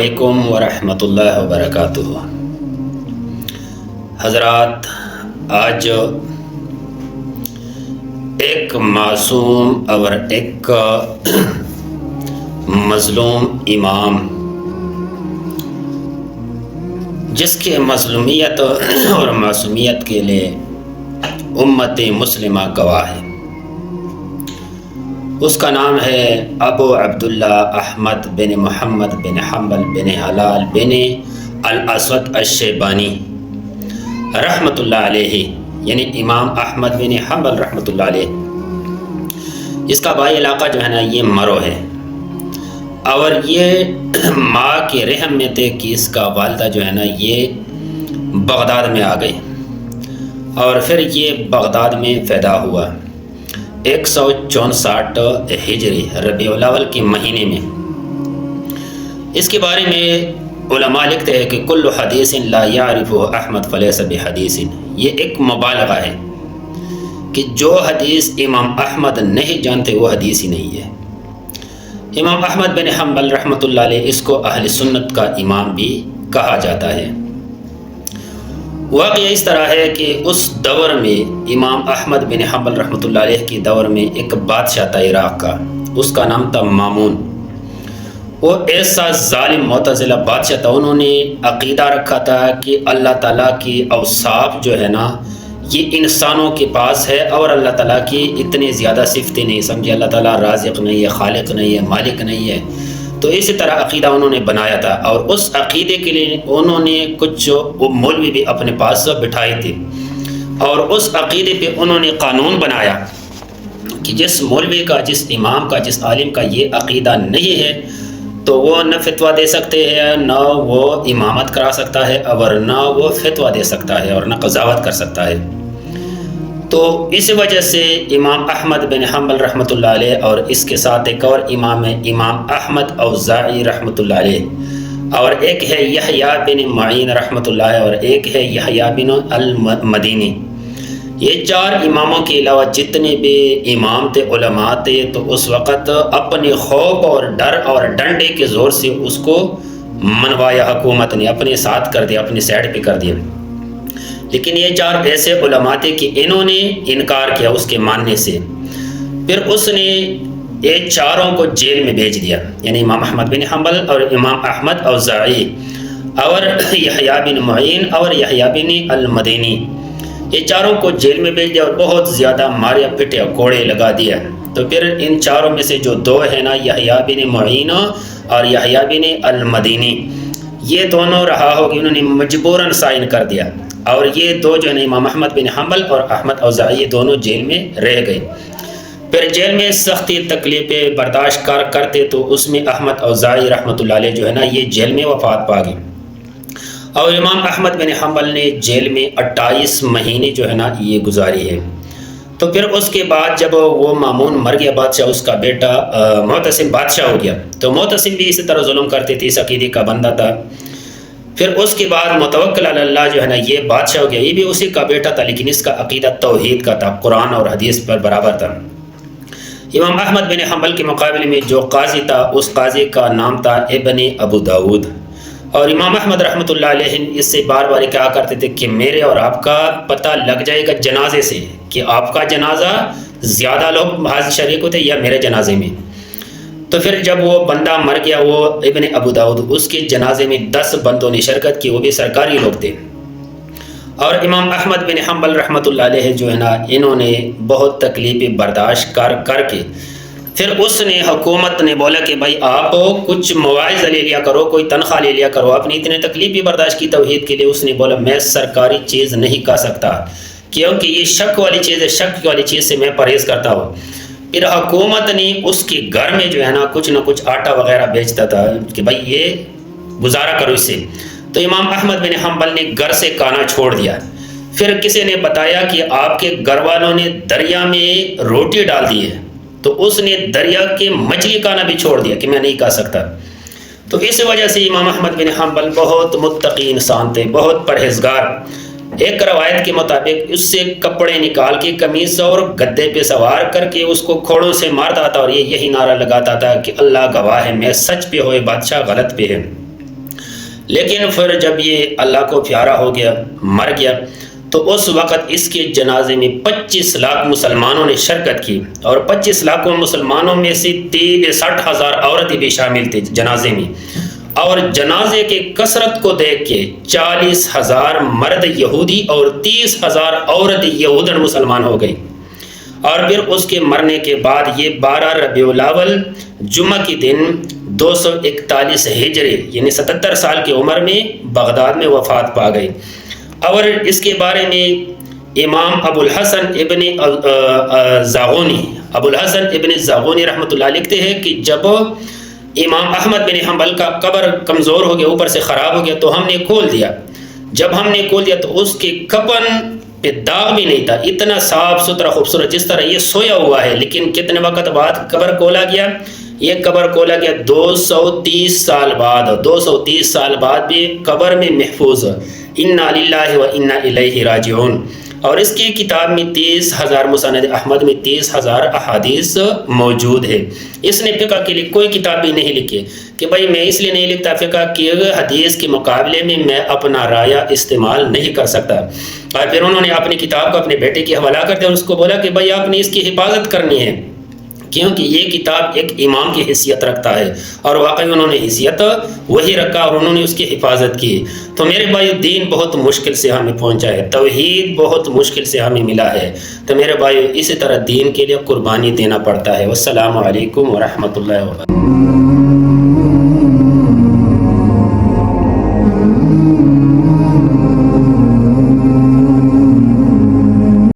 علیکم ورحمۃ اللہ وبرکاتہ۔ حضرات، آج ایک معصوم اور ایک مظلوم امام، جس کے مظلومیت اور معصومیت کے لیے امت مسلمہ گواہ ہے، اس کا نام ہے ابو عبداللہ احمد بن محمد بن حنبل بن حلال بن الاسود الشیبانی رحمۃ اللہ علیہ، یعنی امام احمد بن حنبل رحمۃ اللہ علیہ۔ اس کا بائی علاقہ جو ہے نا یہ مرو ہے، اور یہ ماں کے رحم میں تھے کہ اس کا والدہ جو ہے نا یہ بغداد میں آ گئی، اور پھر یہ بغداد میں پیدا ہوا 164 ہجری ربیع الاول کے مہینے میں۔ اس کے بارے میں علماء لکھتے ہیں کہ کل حدیث لا یعرفہ احمد فلیس بحدیث، یہ ایک مبالغہ ہے کہ جو حدیث امام احمد نہیں جانتے وہ حدیث ہی نہیں ہے۔ امام احمد بن حنبل رحمۃ اللہ علیہ، اس کو اہل سنت کا امام بھی کہا جاتا ہے۔ واقعہ اس طرح ہے کہ اس دور میں امام احمد بن حنبل رحمۃ اللہ علیہ کی دور میں ایک بادشاہ تھا عراق کا، اس کا نام تھا مامون۔ وہ ایسا ظالم معتزلہ بادشاہ تھا، انہوں نے عقیدہ رکھا تھا کہ اللہ تعالیٰ کی اوصاف جو ہے نا یہ انسانوں کے پاس ہے، اور اللہ تعالیٰ کی اتنی زیادہ صفتیں نہیں، سمجھے اللہ تعالیٰ رازق نہیں ہے، خالق نہیں ہے، مالک نہیں ہے۔ تو اسی طرح عقیدہ انہوں نے بنایا تھا، اور اس عقیدے کے لیے انہوں نے کچھ مولوی بھی اپنے پاس بٹھائے تھے، اور اس عقیدے پہ انہوں نے قانون بنایا کہ جس مولوی کا، جس امام کا، جس عالم کا یہ عقیدہ نہیں ہے تو وہ نہ فتویٰ دے سکتے ہیں، نہ وہ امامت کرا سکتا ہے، اور نہ وہ فتویٰ دے سکتا ہے، اور نہ قضاوت کر سکتا ہے۔ تو اس وجہ سے امام احمد بن حنبل رحمۃ اللہ علیہ، اور اس کے ساتھ ایک اور امام ہے امام احمد اوزاعی رحمۃ اللہ علیہ، اور ایک ہے یحییٰ بن معین رحمۃ اللہ، اور ایک ہے یحییٰ بن المدینی۔ یہ چار اماموں کے علاوہ جتنے بھی امام تھے، علماء تھے، تو اس وقت اپنے خوف اور ڈر اور ڈنڈے کے زور سے اس کو منوایا، حکومت نے اپنے ساتھ کر دیا، اپنی سائڈ پہ کر دیا۔ لیکن یہ چار ایسے علماء تھے کہ انہوں نے انکار کیا اس کے ماننے سے، پھر اس نے یہ چاروں کو جیل میں بھیج دیا، یعنی امام احمد بن حنبل اور امام احمد اوزاعی اور یحییٰ بن معین اور یحییٰ بن المدینی، یہ چاروں کو جیل میں بھیج دیا، اور بہت زیادہ ماریا پٹیا، کوڑے لگا دیا۔ تو پھر ان چاروں میں سے جو دو ہیں نا، یحییٰ بن معین اور یحییٰ بن المدینی، یہ دونوں رہا ہو کہ انہوں نے مجبوراً سائن کر دیا، اور یہ دو جو ہے نا امام احمد بن حنبل اور احمد اوزاعی، یہ دونوں جیل میں رہ گئے۔ پھر جیل میں سختی تکلیفیں برداشت کرتے تو اس میں احمد اوزاعی رحمۃ اللہ علیہ جو ہے نا یہ جیل میں وفات پا گئے، اور امام احمد بن حنبل نے جیل میں 28 مہینے جو ہے نا یہ گزاری ہے۔ تو پھر اس کے بعد جب وہ مامون مر گیا بادشاہ، اس کا بیٹا معتصم بادشاہ ہو گیا، تو معتصم بھی اسی طرح ظلم کرتے تھے، اس عقیدے کا بندہ تھا۔ پھر اس کے بعد متوکل علی اللہ جو ہے نا یہ بادشاہ ہو گیا، یہ بھی اسی کا بیٹا تھا، لیکن اس کا عقیدہ توحید کا تھا، قرآن اور حدیث پر برابر تھا۔ امام احمد بن حنبل کے مقابلے میں جو قاضی تھا، اس قاضی کا نام تھا ابن ابو داود، اور امام احمد رحمۃ اللہ علیہ اس سے بار بار کہا کرتے تھے کہ میرے اور آپ کا پتہ لگ جائے گا جنازے سے، کہ آپ کا جنازہ زیادہ لوگ حاضر شریک ہوتے یا میرے جنازے میں۔ تو پھر جب وہ بندہ مر گیا، وہ ابن ابو داود، اس کے جنازے میں 10 بندوں نے شرکت کی، وہ بھی سرکاری لوگ تھے۔ اور امام احمد بن حنبل رحمۃ اللہ علیہ جو ہے نا انہوں نے بہت تکلیفیں برداشت کر کے پھر اس نے، حکومت نے بولا کہ بھائی آپ کچھ مواعظ لے لیا کرو، کوئی تنخواہ لے لیا کرو، آپ نے اتنے تکلیف بھی برداشت کی توحید کے لیے۔ اس نے بولا میں سرکاری چیز نہیں کھا سکتا، کیونکہ یہ شک والی چیز ہے، شک والی چیز سے میں پرہیز کرتا ہوں۔ پھر حکومت نے اس کے گھر میں جو ہے نا کچھ نہ کچھ آٹا وغیرہ بیچتا تھا کہ بھائی یہ گزارا کرو اس سے۔ تو امام احمد بن حنبل نے گھر سے کھانا چھوڑ دیا۔ پھر کسی نے بتایا کہ آپ کے گھر والوں نے دریا میں روٹی ڈال دی ہے، تو اس نے دریا کے مچھلی کھانا بھی چھوڑ دیا کہ میں نہیں کھا سکتا۔ تو اس وجہ سے امام احمد بن حنبل بہت متقی انسان تھے، بہت پرہیزگار۔ ایک روایت کے مطابق اس سے کپڑے نکال کے قمیص اور گدے پہ سوار کر کے اس کو کھوڑوں سے مارتا تھا، اور یہی نعرہ لگاتا تھا کہ اللہ گواہ ہے میں سچ پہ ہوئے بادشاہ غلط پہ ہے۔ لیکن پھر جب یہ اللہ کو پیارا ہو گیا، مر گیا، تو اس وقت اس کے جنازے میں 25 لاکھ مسلمانوں نے شرکت کی، اور 25 لاکھوں مسلمانوں میں سے 60,000 عورتیں بھی شامل تھے جنازے میں۔ اور جنازے کے کثرت کو دیکھ کے 40,000 مرد یہودی اور 30,000 عورت یہودن مسلمان ہو گئی۔ اور پھر اس کے مرنے کے بعد یہ 12 ربیع الاول جمعہ کے دن 241 ہجری یعنی 77 سال کی عمر میں بغداد میں وفات پا گئی۔ اور اس کے بارے میں امام ابو الحسن ابن زاغونی رحمۃ اللہ لکھتے ہیں کہ جب امام احمد بن حنبل کا قبر کمزور ہو گیا، اوپر سے خراب ہو گیا، تو ہم نے کھول دیا۔ جب ہم نے کھول دیا تو اس کے کفن پہ داغ بھی نہیں تھا، اتنا صاف ستھرا خوبصورت جس طرح یہ سویا ہوا ہے۔ لیکن کتنے وقت بعد قبر کھولا گیا؟ یہ قبر کھولا گیا 230 سال بعد۔ 230 سال بعد بھی قبر میں محفوظ، انا للہ و انا الیہ راجعون۔ اور اس کی کتاب میں 30,000 مسند احمد میں 30,000 احادیث موجود ہے۔ اس نے فقہ کے لیے کوئی کتاب بھی نہیں لکھی کہ بھائی میں اس لیے نہیں لکھتا فقہ کی حدیث کے مقابلے میں میں اپنا رائے استعمال نہیں کر سکتا۔ اور پھر انہوں نے اپنی کتاب کو اپنے بیٹے کے حوالہ کر دیا اور اس کو بولا کہ بھائی آپ نے اس کی حفاظت کرنی ہے، کیونکہ یہ کتاب ایک امام کی حیثیت رکھتا ہے، اور واقعی انہوں نے حیثیت وہی رکھا اور انہوں نے اس کی حفاظت کی۔ تو میرے بھائیو، دین بہت مشکل سے ہمیں پہنچا ہے، توحید بہت مشکل سے ہمیں ملا ہے، تو میرے بھائیو اسی طرح دین کے لیے قربانی دینا پڑتا ہے۔ والسلام علیکم ورحمۃ اللہ وبرکاتہ۔